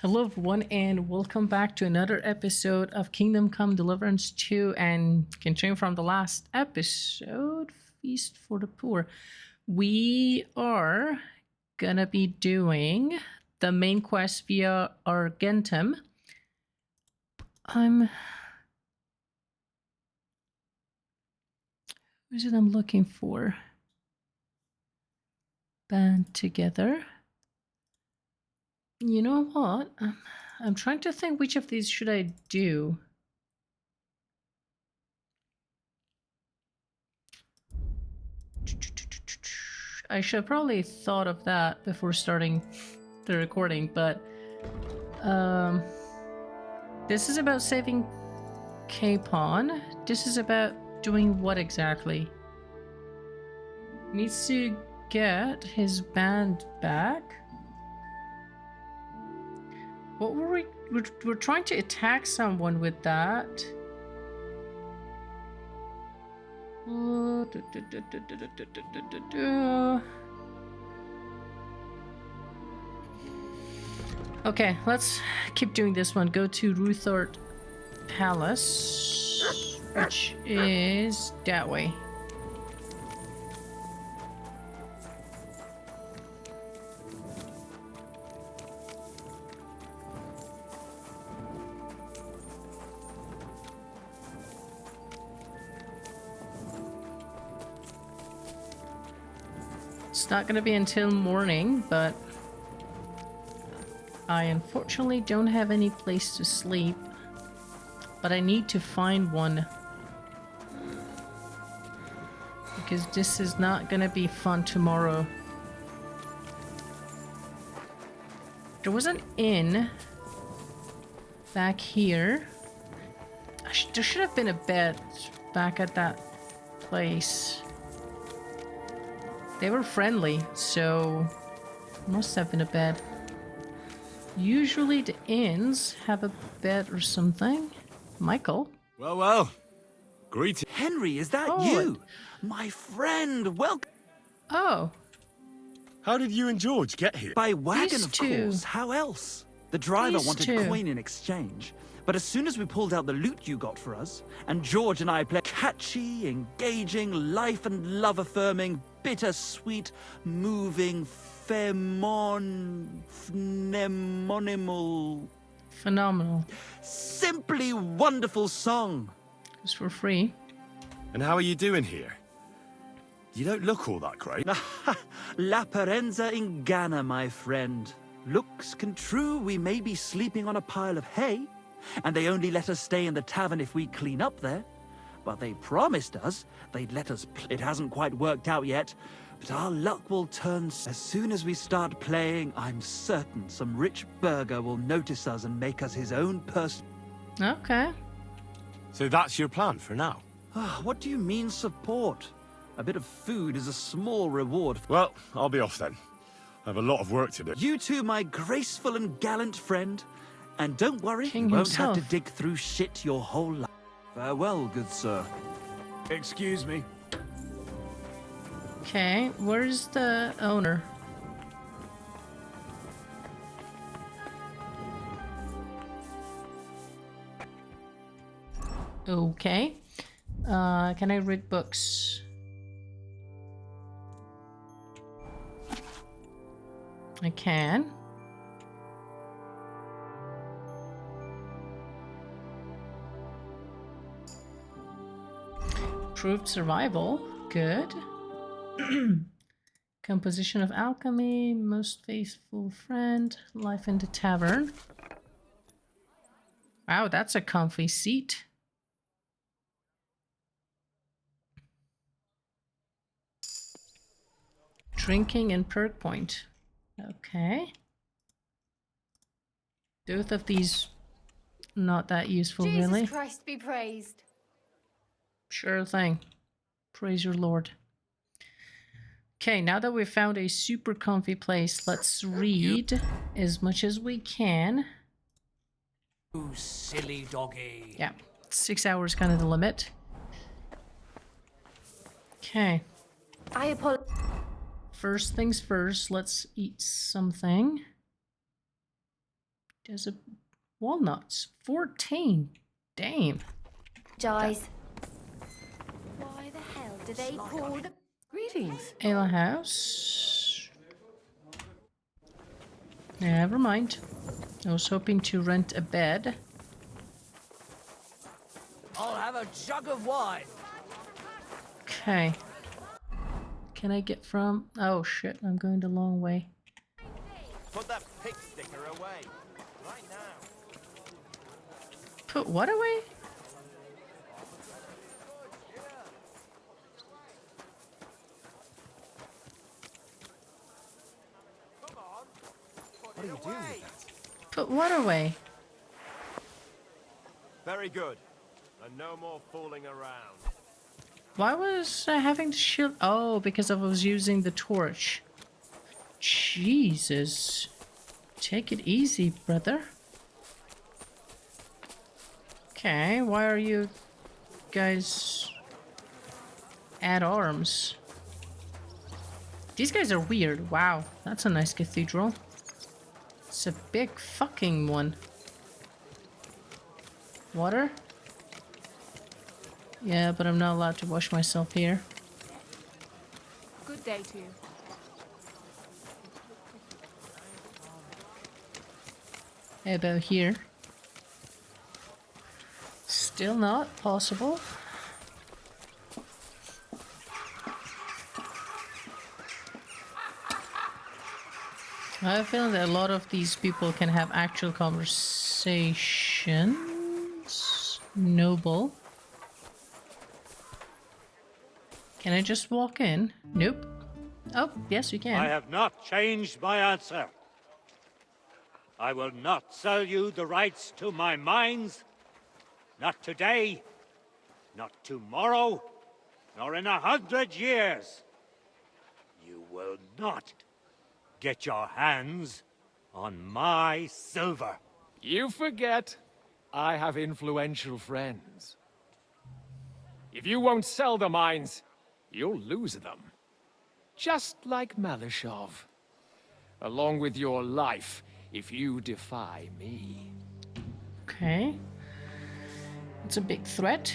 Hello everyone and welcome back to another episode of Kingdom Come Deliverance 2, and continuing from the last episode, Feast for the Poor. We are gonna be doing the main quest via Argentum. Who's it I'm looking for? Band together. You know what? I'm trying to think which of these should I do. I should have probably thought of that before starting the recording, but this is about saving Capon. This is about doing what exactly? Needs to get his band back. What were we? We're trying to attack someone with that. Okay, let's keep doing this one. Go to Ruthort Palace, which is that way. It's not gonna be until morning, but I unfortunately don't have any place to sleep. But I need to find one, because this is not gonna be fun tomorrow. There was an inn back here. There should have been a bed back at that place. They were friendly, so must have been a bed. Usually the inns have a bed or something. Michael? Well. Greetings. Henry, is that you? My friend, welcome. Oh. How did you and George get here? By wagon, These of two. course. How else? The driver These wanted two. coin in exchange. But as soon as we pulled out the loot you got for us, and George and I played catchy, engaging, life and love affirming, bittersweet, moving, Phenomenal. simply wonderful song. It's for free. And how are you doing here? You don't look all that great. La Parenza Ingana, my friend. Looks can true, we may be sleeping on a pile of hay, and they only let us stay in the tavern if we clean up there. But they promised us they'd let us It hasn't quite worked out yet, but our luck will turn. As soon as we start playing, I'm certain some rich burger will notice us and make us his own person. Okay. So that's your plan for now? What do you mean support? A bit of food is a small reward. Well, I'll be off then. I have a lot of work to do. You too, my graceful and gallant friend. And don't worry, King you won't himself. have to dig through shit your whole life. Farewell, good sir. Excuse me. Okay, where's the owner? Okay. Can I read books? I can. Improved survival. Good. Composition of alchemy. Most faithful friend. Life in the tavern. Wow, that's a comfy seat. Drinking and perk point. Okay. Both of these not that useful, Jesus really. Christ be praised. Sure thing. Praise your Lord. Okay, now that we've found a super comfy place, let's read as much as we can. You silly doggy. Yeah, 6 hours kind of the limit. Okay. I apologize. First things first, let's eat something. There's a walnuts. 14. Damn. Guys. Why the hell do they call the... Greetings. Ale house. Never mind. I was hoping to rent a bed. I'll have a jug of wine. Okay. Can I get from... Oh shit, I'm going the long way. Put that pig sticker away. Right now. Put what away? What are you doing with that? Put what away? Very good. And no more fooling around. Why was I having to shield? Oh, because I was using the torch. Jesus. Take it easy, brother. Okay, why are you guys at arms? These guys are weird. Wow, that's a nice cathedral. It's a big fucking one. Water? Yeah, but I'm not allowed to wash myself here. Good day to you. How about here? Still not possible. I have a feeling that a lot of these people can have actual conversations. Noble. Can I just walk in? Nope. Oh, yes, you can. I have not changed my answer. I will not sell you the rights to my mines. Not today, not tomorrow, nor in 100 years. You will not get your hands on my silver. You forget I have influential friends. If you won't sell the mines, you'll lose them. Just like Malishov. Along with your life, if you defy me. Okay. It's a big threat.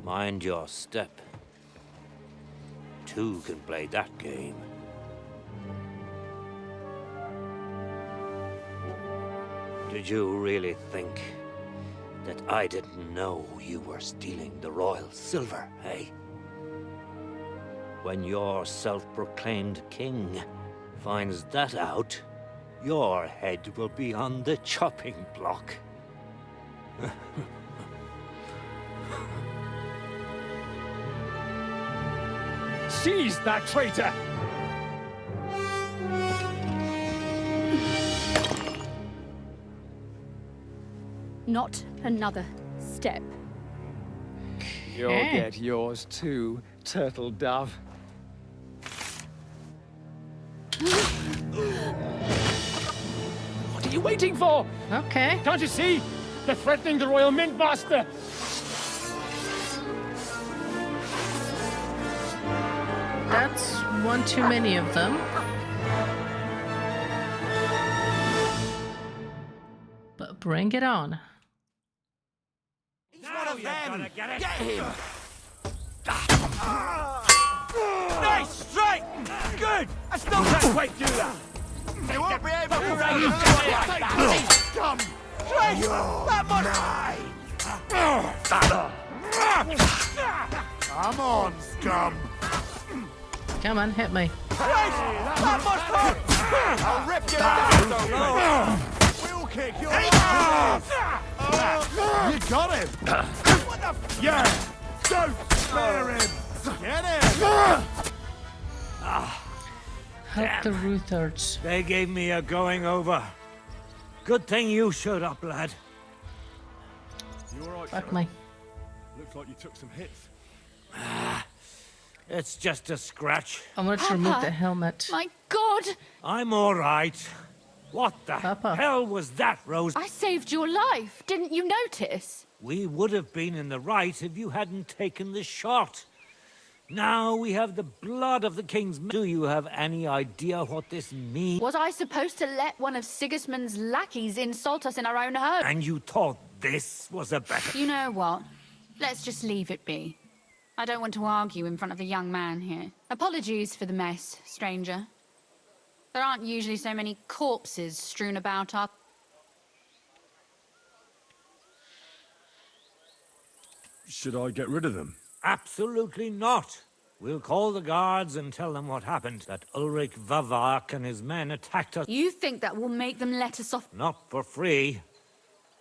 Mind your step. Two can play that game. Did you really think that I didn't know you were stealing the royal silver, eh? When your self-proclaimed king finds that out, your head will be on the chopping block. Seize that traitor! Not another step. You'll Okay. get yours too, turtle dove. What are you waiting for? Okay. Can't you see? They're threatening the Royal Mint Master! That's one too many of them. But bring it on. He's one of them. Get him! Nice strike! Good! I still can't quite do that! You won't be able to run Scum! Trace! That must... Come on, scum! Come on, hit me. Trace! That must hurt! I'll rip your ass! We'll kick your ass! You got him! What the f... Yeah! Don't spare him! Get him! Help the Ruthards. They gave me a going over. Good thing you showed up, lad. You alright, Fuck me. Looks like you took some hits. It's just a scratch. I wanted to remove the helmet. My God! I'm all right. What the Papa. hell was that, Rose? I saved your life. Didn't you notice? We would have been in the right if you hadn't taken the shot. Now we have the blood of the king's men. Do you have any idea what this means? Was I supposed to let one of Sigismund's lackeys insult us in our own home? And you thought this was a better... You know what? Let's just leave it be. I don't want to argue in front of the young man here. Apologies for the mess, stranger. There aren't usually so many corpses strewn about our... Should I get rid of them? Absolutely not. We'll call the guards and tell them what happened. That Ulrich Vavak and his men attacked us. You think that will make them let us off? Not for free.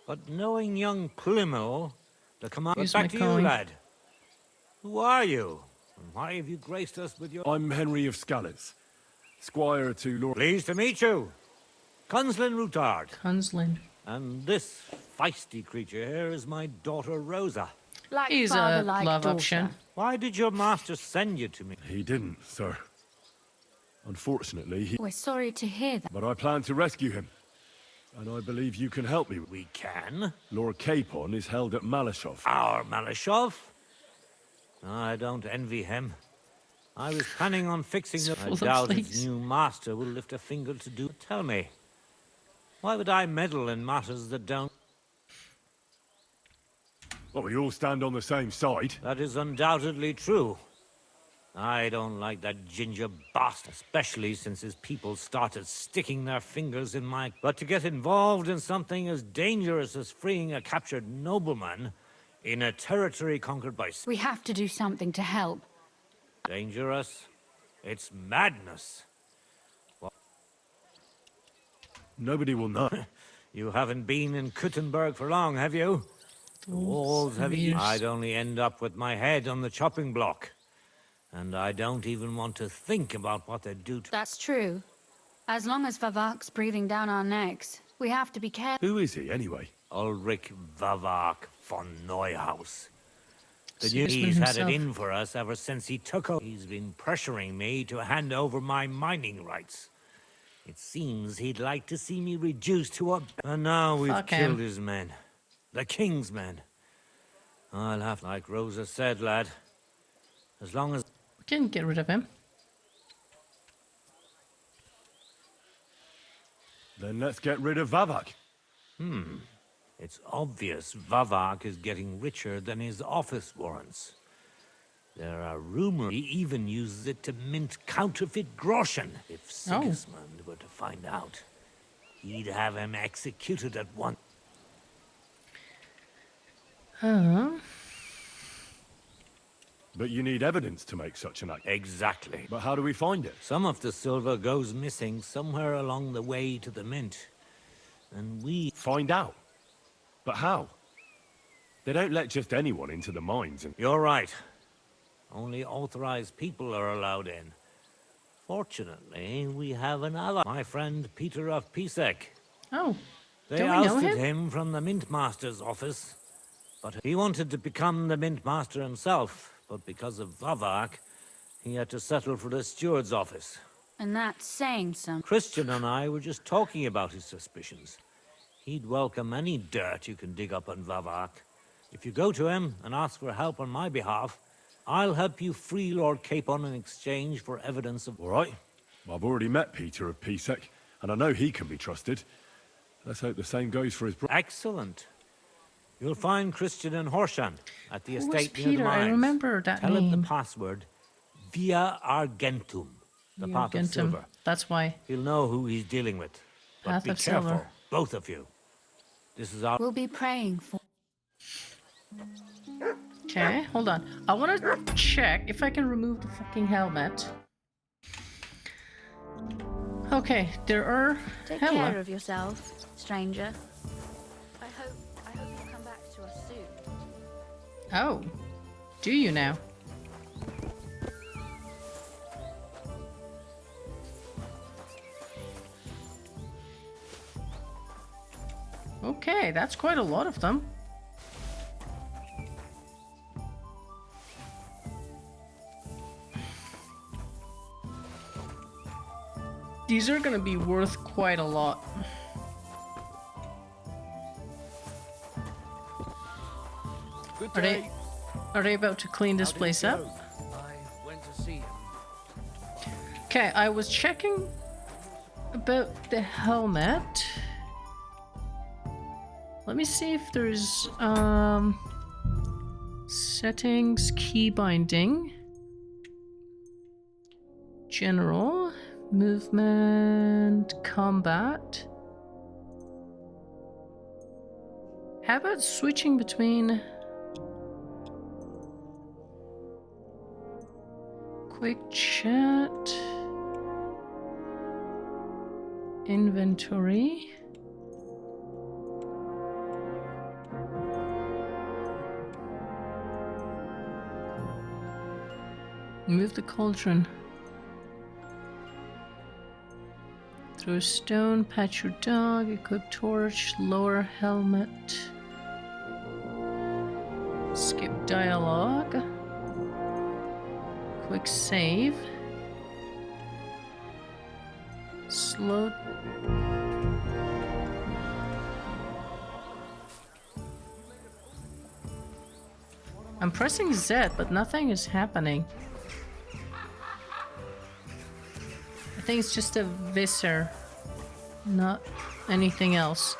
But knowing young Plimmel, the commander... Here's Back my to coin. you, lad. Who are you? And why have you graced us with your... I'm Henry of Scalitz, squire to Lord... Pleased to meet you. Conslin Routard. Kunslin. And this feisty creature here is my daughter Rosa. Like He's father, a like love daughter. option. Why did your master send you to me? He didn't, sir. Unfortunately, he... We're sorry to hear that. But I plan to rescue him. And I believe you can help me. We can. Lord Capon is held at Malashov. Our Malashov? I don't envy him. I was planning on fixing It's the... full I of doubt fleas. its new master will lift a finger to do... Tell me, why would I meddle in matters that don't... Well, we all stand on the same side. That is undoubtedly true. I don't like that ginger bastard, especially since his people started sticking their fingers in my... But to get involved in something as dangerous as freeing a captured nobleman in a territory conquered by... We have to do something to help. Dangerous? It's madness. Nobody will know. You haven't been in Kuttenberg for long, have you? The walls have... years. I'd only end up with my head on the chopping block. And I don't even want to think about what they'd do to... That's true. As long as Vavak's breathing down our necks, we have to be careful. Who is he, anyway? Ulrich Vavak von Neuhaus. The Sigismund he's had it himself. in for us ever since he took over. He's been pressuring me to hand over my mining rights. It seems he'd like to see me reduced to a... And now we've Fuck killed him. his men. The king's men. I'll have, like Rosa said, lad. As long as... We can get rid of him. Then let's get rid of Vavak. It's obvious Vavak is getting richer than his office warrants. There are rumors he even uses it to mint counterfeit groschen. If Sigismund were to find out, he'd have him executed at once. But you need evidence to make such an act. Exactly. But how do we find it? Some of the silver goes missing somewhere along the way to the mint. And we... Find out. But how? They don't let just anyone into the mines and... You're right. Only authorized people are allowed in. Fortunately, we have an ally. My friend Peter of Pisek. Oh, They do we know ousted him? him from the Mint Master's office. But he wanted to become the Mint Master himself. But because of Vavak, he had to settle for the steward's office. And that's saying something. Christian and I were just talking about his suspicions. He'd welcome any dirt you can dig up on Vavak. If you go to him and ask for help on my behalf, I'll help you free Lord Capon in exchange for evidence of... All right. Well, I've already met Peter of Pisek, and I know he can be trusted. Let's hope the same goes for his brother. Excellent. You'll find Christian and Horshan at the Who was estate near the Peter? I mines. remember that Tell him name. the password, via Argentum, the path of Argentum. silver. That's why. He'll know who he's dealing with. But Path be of careful, silver. both of you. This is our... We'll be praying for... Okay, hold on. I want to check if I can remove the fucking helmet. Okay, there are... Take Hello. care of yourself, stranger. I hope you'll come back to us soon. Oh, do you now? Okay, that's quite a lot of them. These are gonna be worth quite a lot. Good Are day. are they about to clean this place up? I went to see him. Okay, I was checking about the helmet. Let me see if there's settings, key binding, general, movement, combat. How about switching between quick chat, inventory? Move the cauldron. Throw a stone, pat your dog, equip torch, lower helmet. Skip dialogue. Quick save. Slow. I'm pressing Z, but nothing is happening. I think it's just a visor, not anything else.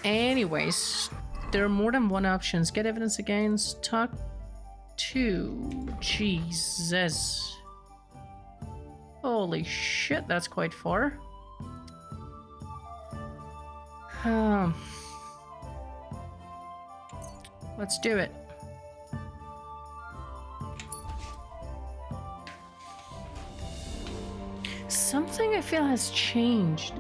Anyways, there are more than one options. Get evidence against, talk to. Jesus. Holy shit, that's quite far. Let's do it. Something I feel has changed.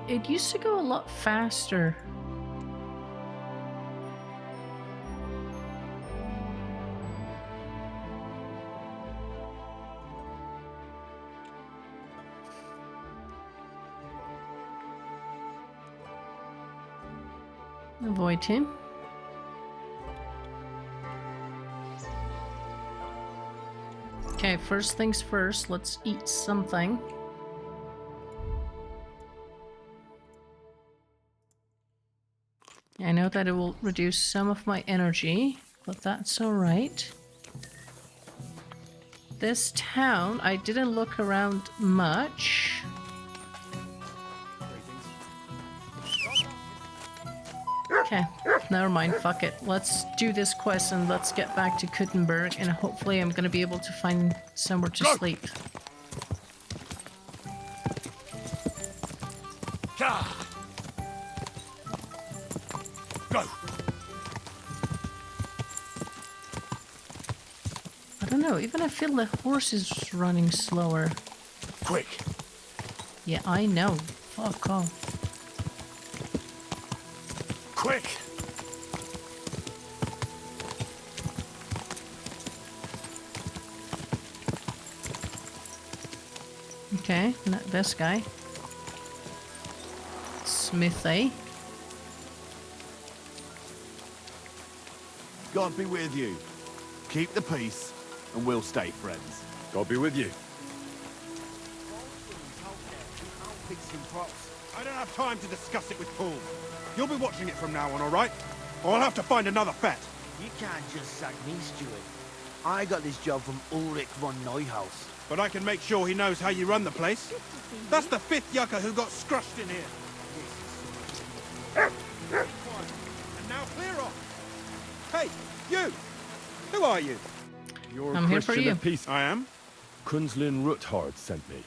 It used to go a lot faster. Avoid him. Okay, first things first, let's eat something. I know that it will reduce some of my energy, but that's alright. This town, I didn't look around much. Okay, never mind, fuck it. Let's do this quest and let's get back to Kuttenberg, and hopefully I'm gonna be able to find somewhere to sleep. Go! I don't know, even I feel the horse is running slower. Quick! Yeah, I know. Fuck off. Quick! Okay, not this guy. Smithy. God be with you. Keep the peace, and we'll stay friends. God be with you. I don't have time to discuss it with Paul. You'll be watching it from now on, all right? Or I'll have to find another fet. You can't just sack me, Stuart. I got this job from Ulrich von Neuhaus. But I can make sure he knows how you run the place. That's the 5th yucca who got scrushed in here. And now clear off. Hey, you! Who are you? You're I'm a here for Christian you. of peace. I am. Kunzlin Ruthard sent me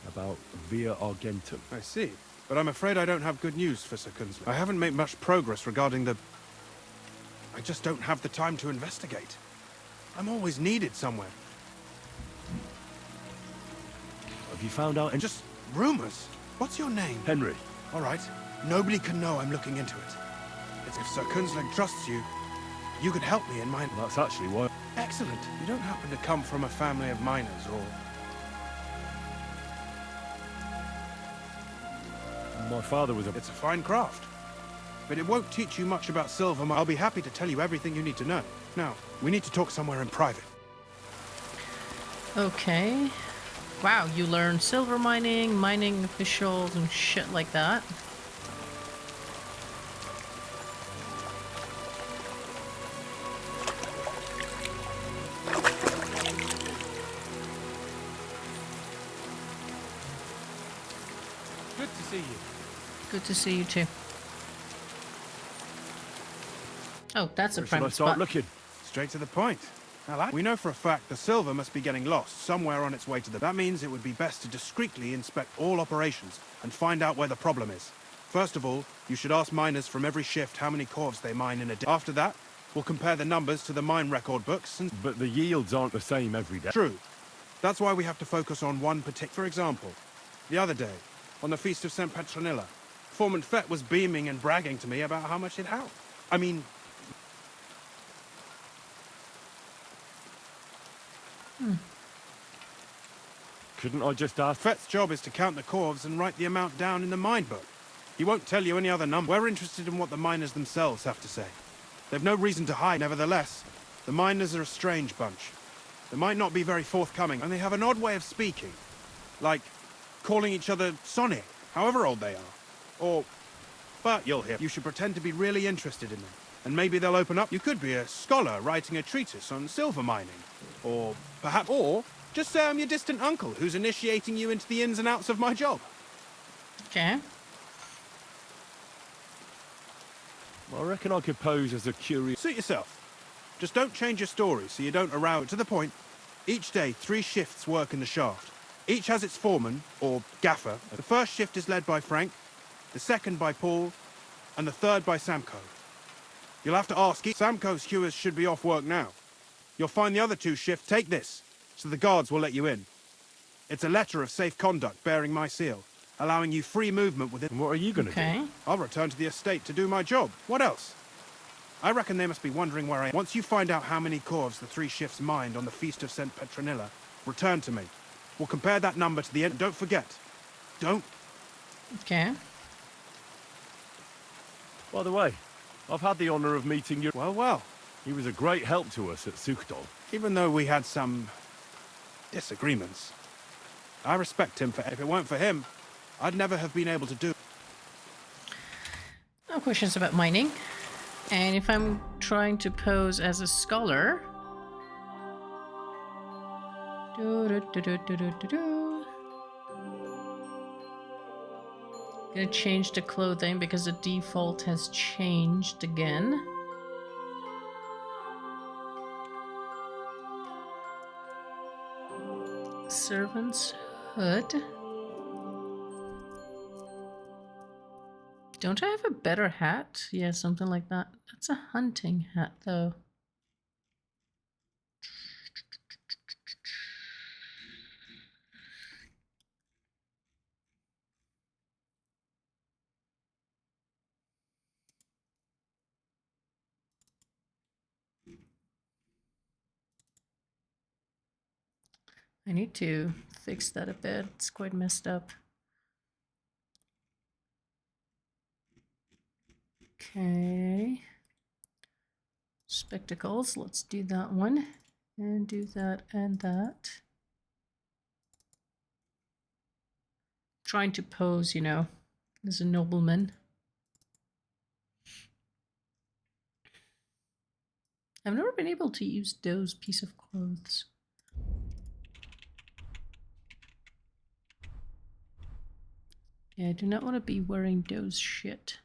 about via Argentum. I see. But I'm afraid I don't have good news for Sir Kunzler. I haven't made much progress regarding the... I just don't have the time to investigate. I'm always needed somewhere. Have you found out? And just rumors. What's your name? Henry. All right. Nobody can know I'm looking into it. It's if Sir Kunzler trusts you, you could help me in my... That's actually why. Excellent. You don't happen to come from a family of miners, or... My father was a... It's a fine craft. But it won't teach you much about silver. I'll be happy to tell you everything you need to know. Now, we need to talk somewhere in private. Okay. Wow, you learn silver mining, mining officials, and shit like that. Good to see you. Good to see you too. Oh, that's a Where shall I private start spot. looking? Straight to the point. We know for a fact the silver must be getting lost somewhere on its way to the... That means it would be best to discreetly inspect all operations and find out where the problem is. First of all, you should ask miners from every shift how many corves they mine in a day. After that, we'll compare the numbers to the mine record books and... But the yields aren't the same every day. True. That's why we have to focus on one particular... For example, the other day, on the Feast of St. Petronilla, Foreman Fett was beaming and bragging to me about how much it helped. I mean... Couldn't I just ask? Fett's job is to count the corves and write the amount down in the mine book. He won't tell you any other number. We're interested in what the miners themselves have to say. They've no reason to hide. Nevertheless, the miners are a strange bunch. They might not be very forthcoming, and they have an odd way of speaking. Like calling each other Sonic, however old they are. Or... But you'll hear. You should pretend to be really interested in them. And maybe they'll open up. You could be a scholar writing a treatise on silver mining. Or perhaps... Or just say I'm your distant uncle who's initiating you into the ins and outs of my job. Okay. I reckon I could pose as a curious... Suit yourself. Just don't change your story so you don't arouse it. To the point, each day 3 shifts work in the shaft. Each has its foreman, or gaffer. The first shift is led by Frank, the second by Paul, and the third by Samko. You'll have to ask each... Samko's hewers should be off work now. You'll find the other 2 shifts. Take this, so the guards will let you in. It's a letter of safe conduct bearing my seal, allowing you free movement within... And what are you going to do? I'll return to the estate to do my job. What else? I reckon they must be wondering where I am. Once you find out how many corves the 3 shifts mined on the Feast of St. Petronilla, return to me. We'll compare that number to the end. Don't forget. Don't. Okay. By the way, I've had the honor of meeting your... Well, well. He was a great help to us at Sukhdol. Even though we had some... disagreements. I respect him for... If it weren't for him, I'd never have been able to do... No questions about mining. And if I'm trying to pose as a scholar... Gonna change the clothing because the default has changed again. Servant's hood. Don't I have a better hat? Yeah, something like that. That's a hunting hat, though. I need to fix that a bit. It's quite messed up. Okay. Spectacles, let's do that one. And do that and that. Trying to pose, you know, as a nobleman. I've never been able to use those piece of clothes. Yeah, I do not want to be wearing those shit.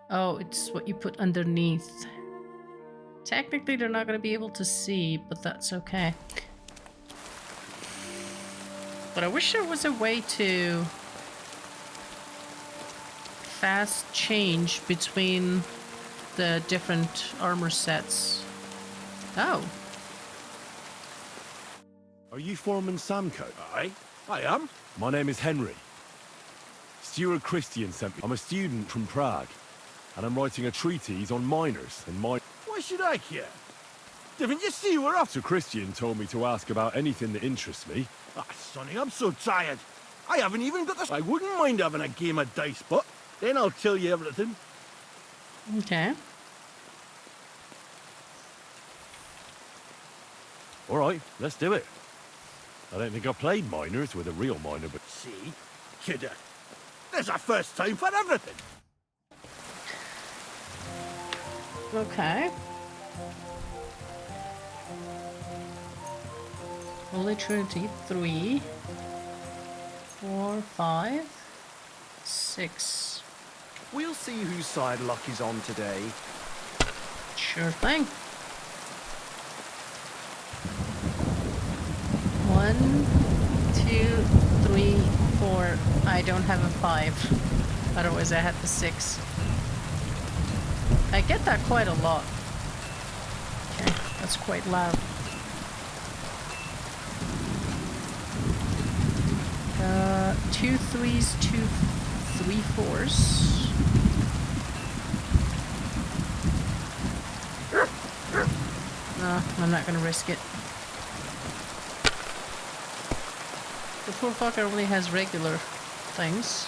Oh, it's what you put underneath. Technically, they're not going to be able to see, but that's okay. But I wish there was a way to fast change between the different armor sets. Oh. Are you Foreman Samko? Aye, I am. My name is Henry. Stuart Christian sent me. I'm a student from Prague, and I'm writing a treatise on miners and mine. Why should I care? Didn't you see we're off? So Christian told me to ask about anything that interests me. Ah, Sonny, I'm so tired. I haven't even got the... I wouldn't mind having a game of dice, but Then I'll tell you everything. Okay. All right, let's do it. I don't think I played miners with a real miner, but... See? Kidder. There's a first time for everything. Okay. Literally 3, 4, 5, 6. We'll see whose side luck is on today. Sure thing. 1, 2, 3, 4. I don't have a 5. Otherwise I had the 6. I get that quite a lot. Okay, that's quite loud. 2 3s, 2 3 4s. I'm not gonna risk it. The poor fucker only has regular things.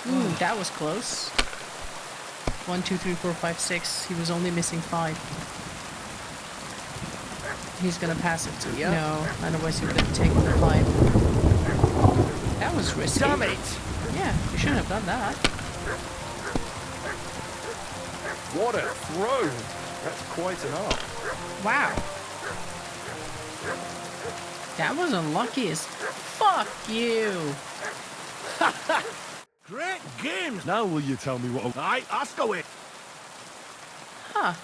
Ooh, that was close. 1, 2, 3, 4, 5, 6. He was only missing 5. He's gonna pass it to you. No, otherwise he would have taken the 5. That was risky. Damn it! Yeah, you shouldn't have done that. What a throw! That's quite an arc. Wow. That was unlucky as fuck you. Great games. Now will you tell me what... Aye, ask away. Huh.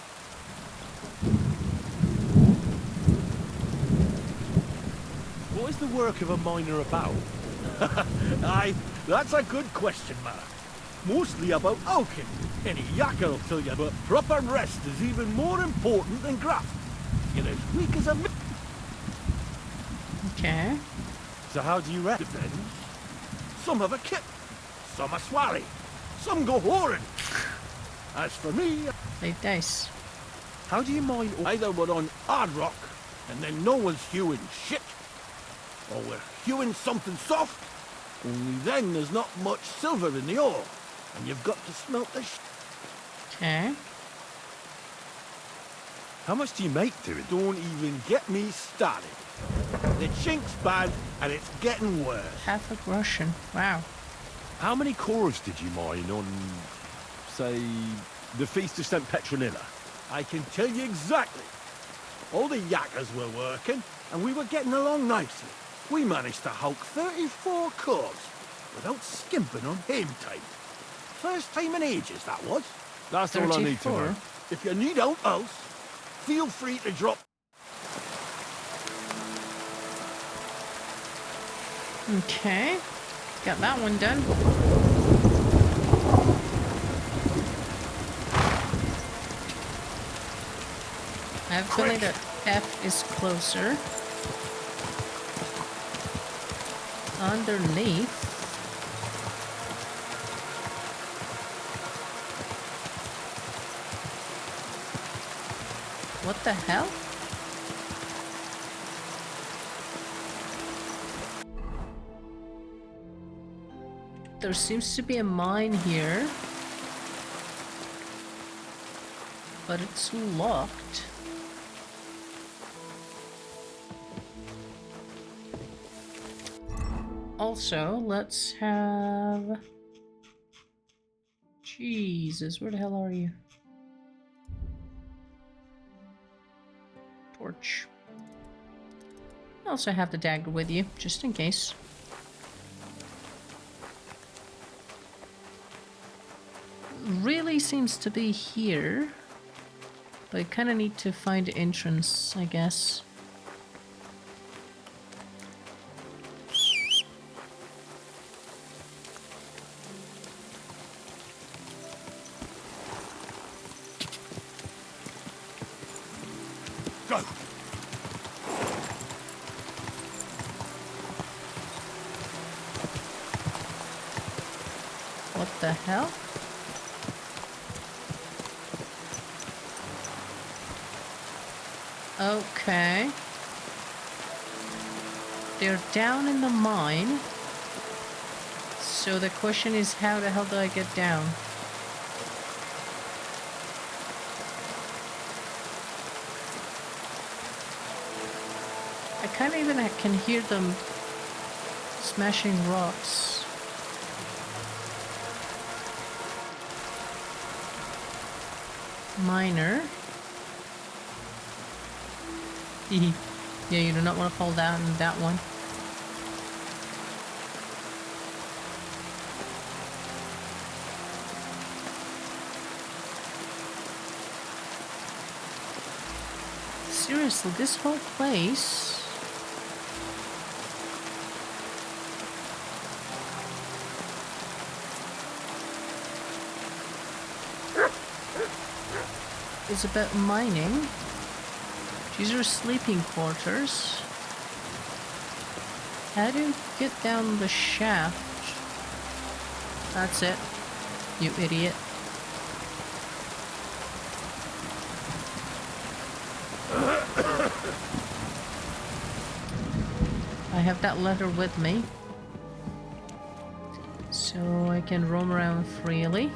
What is the work of a miner about? Aye, that's a good question, man. Mostly about oaking. Any yakker will tell you, but proper rest is even more important than graft. You're as weak as a... Okay. So how do you rest? Depends. Some have a kit. Some a swally. Some go whoring. As for me... Play dice. How do you mine... Either we're on hard rock, and then no one's hewing shit. Or we're hewing something soft. Only then there's not much silver in the ore. And you've got to smelt the shit. Okay. How much do you make doing? Don't even get me started. The chink's bad, and it's getting worse. Catholic Russian. Wow. How many cores did you mine on, say, the Feast of St. Petronilla? I can tell you exactly. All the yakkers were working, and we were getting along nicely. We managed to hulk 34 cores without skimping on hame time. First time in ages, that was. That's all I need to 34. know. If you need out else, feel free to drop. Okay. Got that one done. I have a feeling that F is closer. Underneath. What the hell? There seems to be a mine here. But it's locked. Also, let's have... Jesus, where the hell are you? Torch. I also have the dagger with you, just in case. Really seems to be here. But I kind of need to find the entrance, I guess. Go. What the hell? Okay. They're down in the mine. So the question is, how the hell do I get down? I kind of even can hear them smashing rocks. Miner. Yeah, you do not want to fall down in that one. Seriously, this whole place... is about mining. These are sleeping quarters. How do you get down the shaft? That's it, you idiot. I have that letter with me, so I can roam around freely.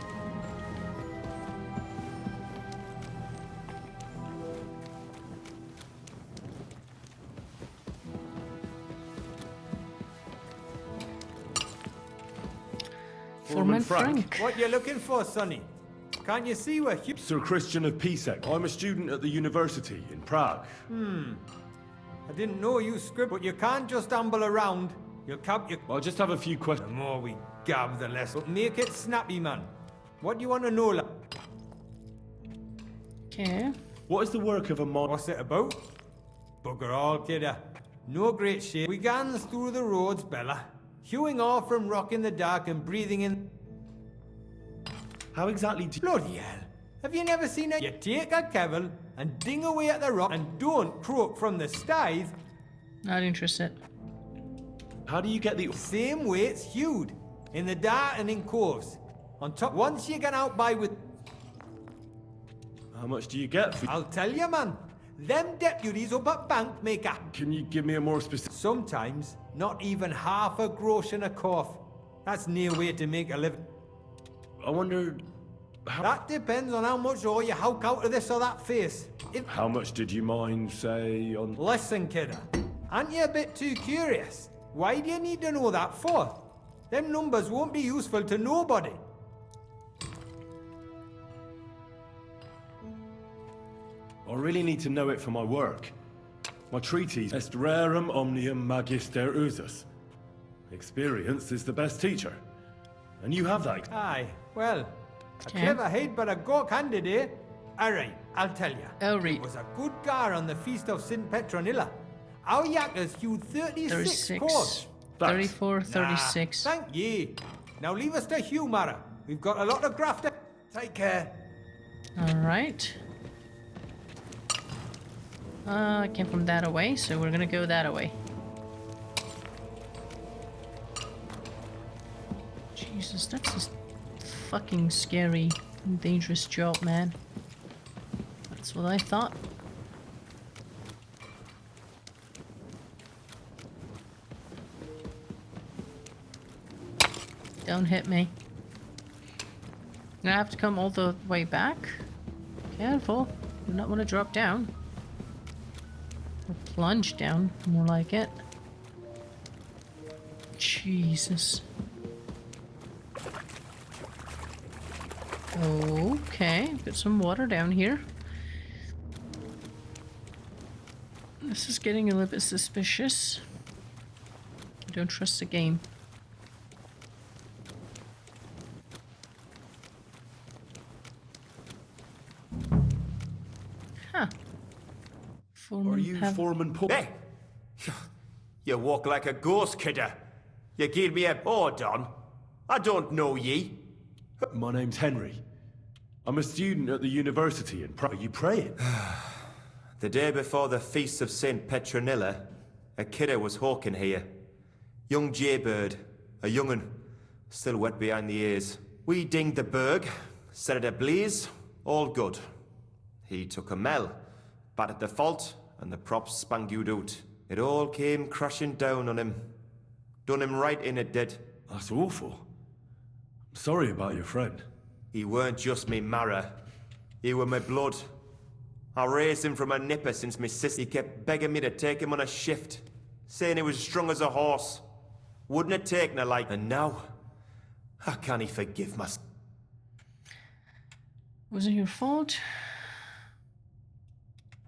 Foreman Frank. What you looking for, Sonny? Can't you see we're huge? Sir Christian of PSEC. I'm a student at the university in Prague. I didn't know you script, but you can't just amble around. You'll cap your... I'll just have a few questions. The more we gab, the less. But make it snappy, man. What do you want to know, lad? Okay. What is the work of a mod? What's it about? Bugger all, kidder. No great shit. We gans through the roads, Bella. Hewing off from rock in the dark and breathing in... How exactly do... Bloody hell. Have you never seen it? You take a kevil and ding away at the rock and don't croak from the stythe. Not interested. How do you get the... Same way it's hewed. In the dark and in coves. On top, once you get out by with... How much do you get for... I'll tell you, man. Them deputies up at bank make a... Can you give me a more specific... Sometimes, not even half a grosh and a cough. That's no way to make a living. I wonder... How... That depends on how much ore you howk out of this or that face. If... How much did you mind, say, on... Listen, kidder. Aren't you a bit too curious? Why do you need to know that for? Them numbers won't be useful to nobody. I really need to know it for my work. My treatise, Est rerum omnium magister usus. Experience is the best teacher. And you have that. Aye, well, a clever head but a gawk handed, eh? Alright, I'll tell you. Alright. It was a good gar on the feast of St. Petronilla. Our yakkers hewed 36 cores. 34, 36. Thank ye. Now leave us to hew, Mara. We've got a lot of graft. Take care. Alright. I came from that away, so we're gonna go that away. Jesus, that's a fucking scary and dangerous job, man. That's what I thought. Don't hit me. Now I have to come all the way back. Careful. Do not want to drop down. Or plunge down, more like it. Jesus. Okay, got some water down here. This is getting a little bit suspicious. I don't trust the game. Huh. Are you Foreman Paul? Hey! You walk like a ghost, kidder. You gave me a board on. I don't know ye. My name's Henry. I'm a student at the university in Prague. Are you praying? The day before the feast of St. Petronilla, a kidder was hawking here. Young jaybird, a young'un, still wet behind the ears. We dinged the berg, set it ablaze, all good. He took a mell, battered the fault, and the props spangued out. It all came crashing down on him. Done him right in, it did. That's awful. Sorry about your friend. He weren't just me marrow. He were my blood. I raised him from a nipper since my sister kept begging me to take him on a shift, saying he was strong as a horse. Wouldn't have taken her like, and now, how can he forgive my... Was it your fault?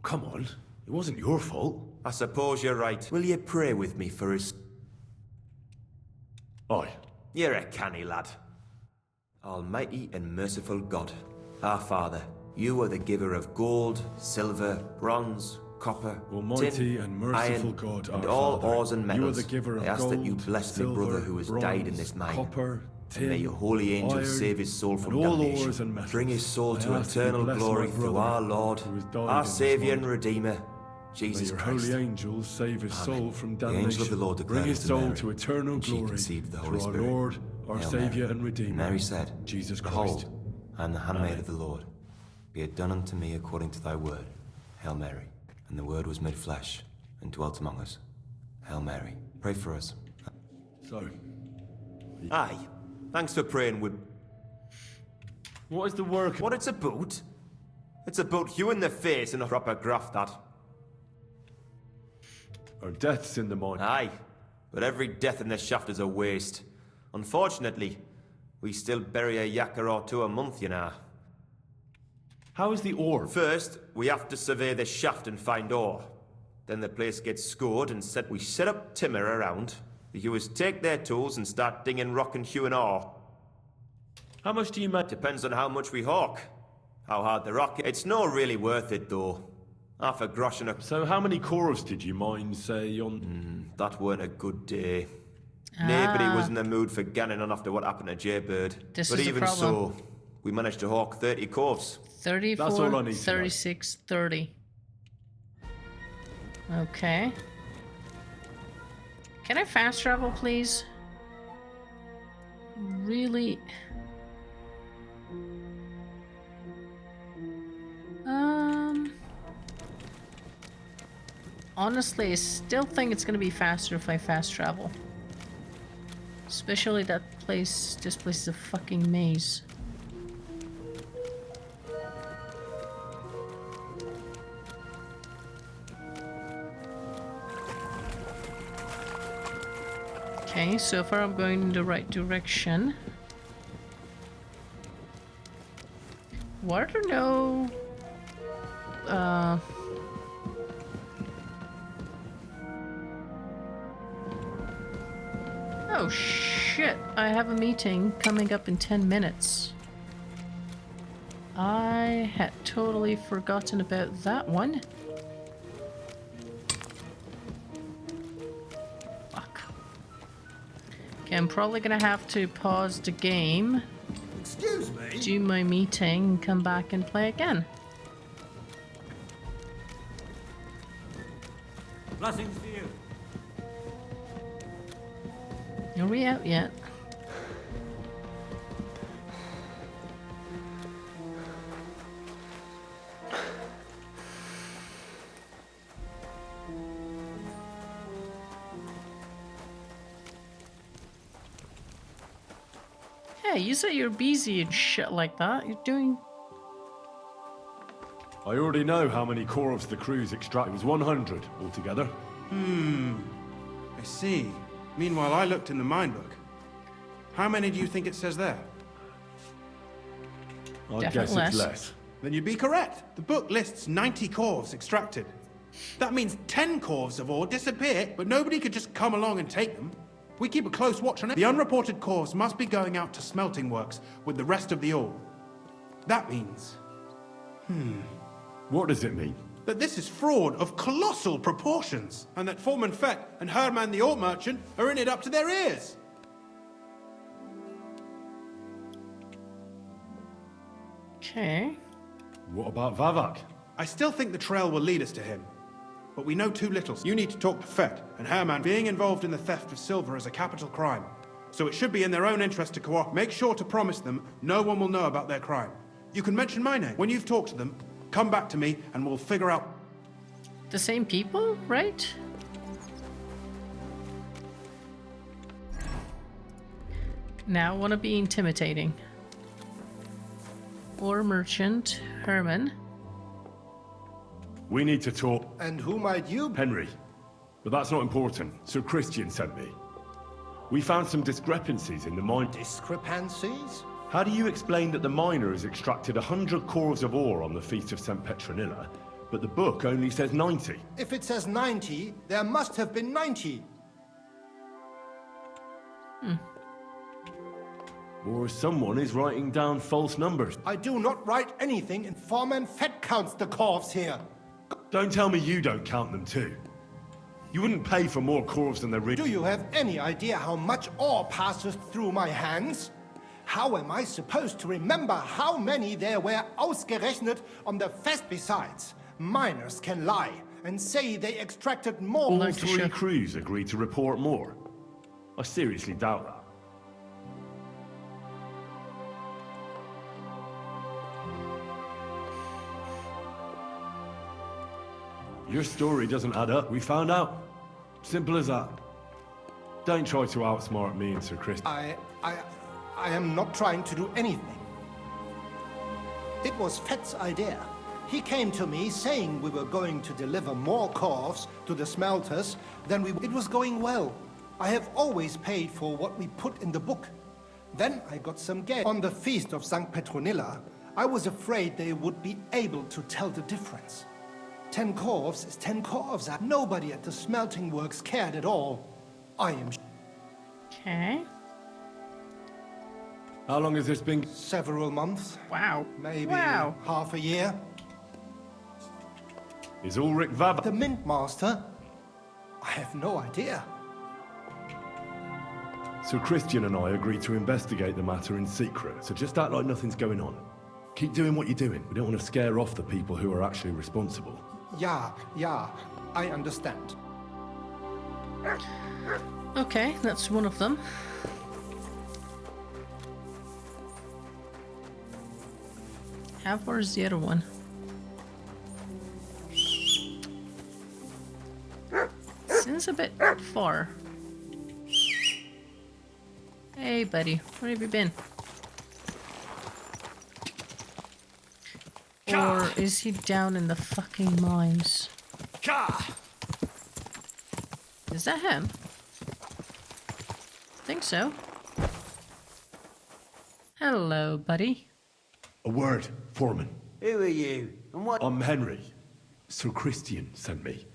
Come on, it wasn't your fault. I suppose you're right. Will you pray with me for his... Aye. You're a canny lad. Almighty and merciful God, our Father, you are the giver of gold, silver, bronze, copper, Almighty tin, and merciful iron, God, our and all Father, ores and you metals. are the giver of I ask gold, that you bless my brother who has died in bronze, this mine. Copper, tin, And may your holy angels iron, save his soul from and all damnation. ores and metals. Bring his soul I to ask that you eternal bless my glory through brother our Lord, who has died our in this Saviour and mine. Redeemer, Jesus May your Christ. holy angels save his Amen. soul from The damnation. angel of the Lord Bring declared his to soul Mary, to eternal and she glory conceived the through Holy our Spirit. Lord, our Hail Saviour Mary. and Redeemer, Mary said, Jesus Christ. Behold, I am the handmaid Amen. of the Lord. Be it done unto me according to thy word. Hail Mary. And the word was made flesh and dwelt among us. Hail Mary. Pray for us. So, Aye. Thanks for praying with... what is the work? What it's about? It's about you in the face and a proper graft, that. Our deaths in the mine. Aye. But every death in the shaft is a waste. Unfortunately, we still bury a yakker or two a month, you know. How is the ore? First, we have to survey the shaft and find ore. Then the place gets scored and set. We set up timber around. The hewers take their tools and start dinging rock and hewing ore. How much do you make? Depends on how much we hawk. How hard the rock. It's not really worth it, though. Half a grosh and a... So how many cores did you mine, say, on... That weren't a good day. Nobody was in the mood for ganning on after what happened to Jaybird. This But is the even problem. so, we managed to hawk 30 corves. 34, That's all I need to know. 36, 30. Okay. Can I fast travel, please? Really? Honestly, I still think it's gonna be faster if I fast travel. Especially that place, this place is a fucking maze. Okay, so far I'm going in the right direction. Why are there no... Oh shit, I have a meeting coming up in 10 minutes. I had totally forgotten about that one. Fuck. Okay, I'm probably gonna have to pause the game, Excuse me? do my meeting, and come back and play again. Blessings to you. Are we out yet? Hey, you said you're busy and shit like that. You're doing... I already know how many corves the crew's extract. It was 100 altogether. I see. Meanwhile, I looked in the mine book. How many do you think it says there? I Definitely guess less. it's less. Then you'd be correct. The book lists 90 corves extracted. That means 10 corves of ore disappear, but nobody could just come along and take them. We keep a close watch on it. The unreported corves must be going out to smelting works with the rest of the ore. That means What does it mean? that this is fraud of colossal proportions, and that Foreman Fett and Herman the ore merchant are in it up to their ears. Okay. What about Vavak? I still think the trail will lead us to him. But we know too little. You need to talk to Fett and Herman. Being involved in the theft of silver is a capital crime. So it should be in their own interest to cooperate. Make sure to promise them no one will know about their crime. You can mention my name. When you've talked to them, come back to me and we'll figure out... The same people, right? Now I want to be intimidating. Or merchant, Herman. We need to talk. And who might you be? Henry. But that's not important. Sir Christian sent me. We found some discrepancies in the mine. Discrepancies? How do you explain that the miners extracted 100 cores of ore on the Feast of St. Petronilla, but the book only says 90? If it says 90, there must have been 90. Or someone is writing down false numbers. I do not write anything in Foreman Fett counts the corves here. Don't tell me you don't count them too. You wouldn't pay for more corves than they're really. Do you have any idea how much ore passes through my hands? How am I supposed to remember how many there were ausgerechnet on the fest? Besides, miners can lie and say they extracted more. All three crews agreed to report more. I seriously doubt that. Your story doesn't add up. We found out. Simple as that. Don't try to outsmart me and Sir Chris. I am not trying to do anything. It was Fett's idea. He came to me saying we were going to deliver more corves to the smelters than we... It was going well. I have always paid for what we put in the book. Then I got some get. On the Feast of St. Petronilla, I was afraid they would be able to tell the difference. 10 corves is 10 corves. Nobody at the smelting works cared at all. I am... Okay. How long has this been? Several months. Wow. Maybe half a year. Is Ulrich Vab... The Mint Master? I have no idea. So Christian and I agreed to investigate the matter in secret, so just act like nothing's going on. Keep doing what you're doing. We don't want to scare off the people who are actually responsible. Yeah, I understand. Okay, that's one of them. How far is the other one? Seems a bit far. Hey, buddy, where have you been? Or is he down in the fucking mines? Is that him? I think so. Hello, buddy. A word, Foreman. Who are you? And what? I'm Henry. Sir Christian sent me.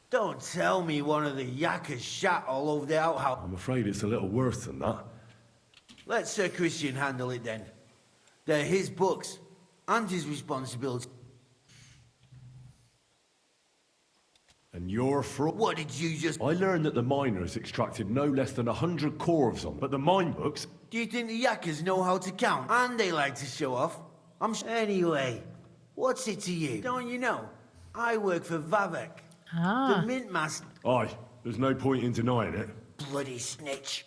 Don't tell me one of the yakkers shat all over the outhouse. I'm afraid it's a little worse than that. Let Sir Christian handle it then. They're his books, and his responsibility. And you're fraud. What did you just... I learned that the miners extracted no less than 100 corves on, but the mine books... Do you think the yakkers know how to count? And they like to show off? Anyway, what's it to you? Don't you know? I work for Vavek, the Mint Master. Aye, there's no point in denying it. Bloody snitch.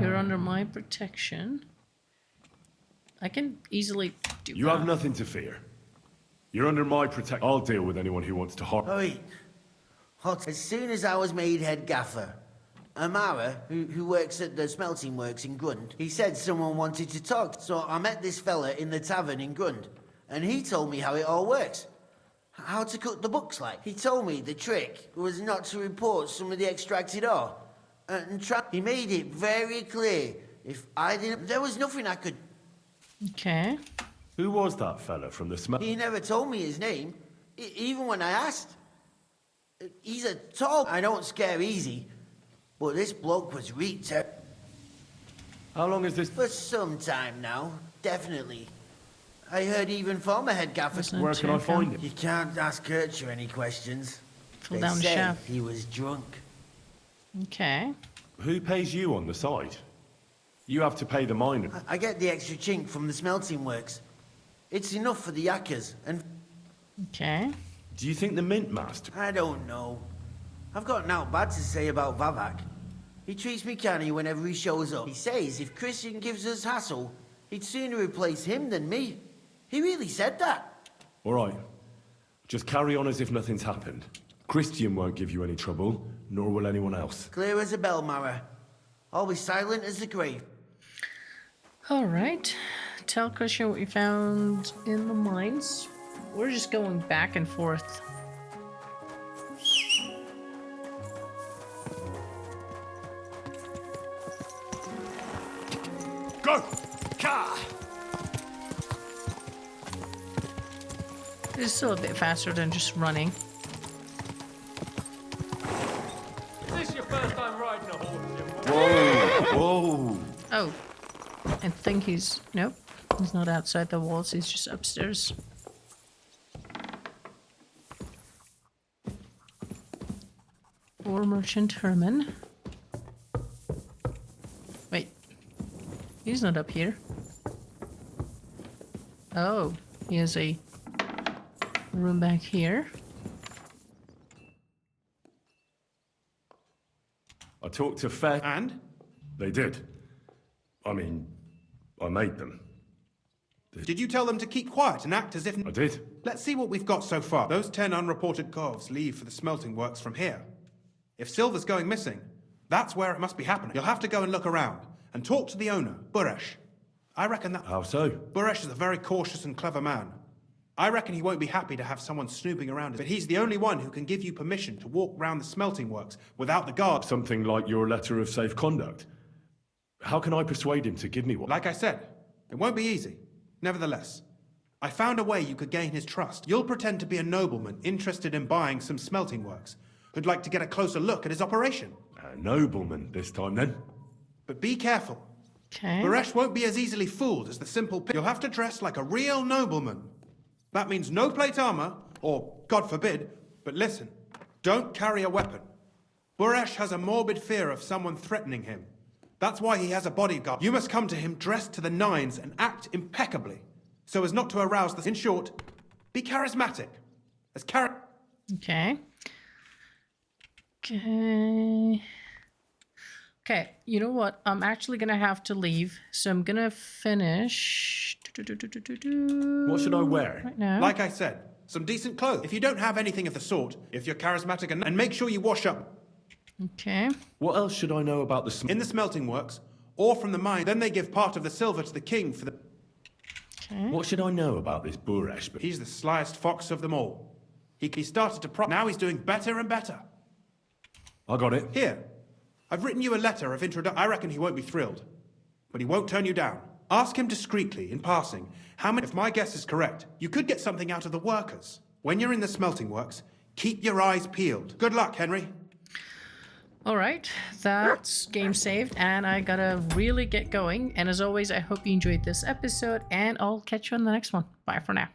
You're under my protection. I can easily do You have nothing to fear. You're under my protection. I'll deal with anyone who wants to harm. Oi. As soon as I was made head gaffer, Amara, who works at the smelting works in Grund, he said someone wanted to talk. So I met this fella in the tavern in Grund, and he told me how it all works. How to cut the books like. He told me the trick was not to report some of the extracted ore. He made it very clear. If I didn't... There was nothing I could... Okay. Who was that fella from the smell? He never told me his name, even when I asked. He's a tall... I don't scare easy, but this bloke was How long is this? For some time now, definitely. I heard even former head gaffer... Where can I find him? You can't ask Kircher any questions. Fall They down the say shaft. he was drunk. Okay. Who pays you on the side? You have to pay the miner. I get the extra chink from the smelting works. It's enough for the yakkers, and... Okay. Do you think the Mint Master... I don't know. I've got nothing bad to say about Vavak. He treats me canny whenever he shows up. He says if Christian gives us hassle, he'd sooner replace him than me. He really said that. All right. Just carry on as if nothing's happened. Christian won't give you any trouble, nor will anyone else. Clear as a bell, Mara. Always silent as the grave. Alright. Tell Christian what you found in the mines. We're just going back and forth. Go! Car! It's still a bit faster than just running. Is this your first time riding a horse, Jim? Whoa! Whoa! Oh. I think he's... Nope. He's not outside the walls. He's just upstairs. Ore Merchant Herman. Wait. He's not up here. Oh. He has a room back here. I talked to Fett. And? They did. I mean, I made them. Did you tell them to keep quiet and act as if... I did. Let's see what we've got so far. Those 10 unreported corves leave for the smelting works from here. If silver's going missing, that's where it must be happening. You'll have to go and look around and talk to the owner, Buresh. I reckon that... How so? Buresh is a very cautious and clever man. I reckon he won't be happy to have someone snooping around, but he's the only one who can give you permission to walk round the smelting works without the guard. Something like your letter of safe conduct. How can I persuade him to give me one? Like I said, it won't be easy. Nevertheless, I found a way you could gain his trust. You'll pretend to be a nobleman interested in buying some smelting works, who'd like to get a closer look at his operation. A nobleman this time, then? But be careful. Okay. Baresh won't be as easily fooled as the simple You'll have to dress like a real nobleman. That means no plate armor, or, God forbid, but listen, don't carry a weapon. Buresh has a morbid fear of someone threatening him. That's why he has a bodyguard. You must come to him dressed to the nines and act impeccably, so as not to arouse the... In short, be charismatic. Okay. Okay. Okay, you know what? I'm actually gonna have to leave, so I'm gonna finish... What should I wear? Right now. Like I said, some decent clothes. If you don't have anything of the sort, if you're charismatic and make sure you wash up. Okay. What else should I know about the in the smelting works, or from the mine, then they give part of the silver to the king for the... Okay. What should I know about this Buresh? He's the slyest fox of them all. He started to now he's doing better and better. I got it. Here, I've written you a letter of introduction. I reckon he won't be thrilled, but he won't turn you down. Ask him discreetly, in passing, how many... If my guess is correct, you could get something out of the workers. When you're in the smelting works, keep your eyes peeled. Good luck, Henry. All right, that's game saved, and I gotta really get going. And as always, I hope you enjoyed this episode, and I'll catch you on the next one. Bye for now.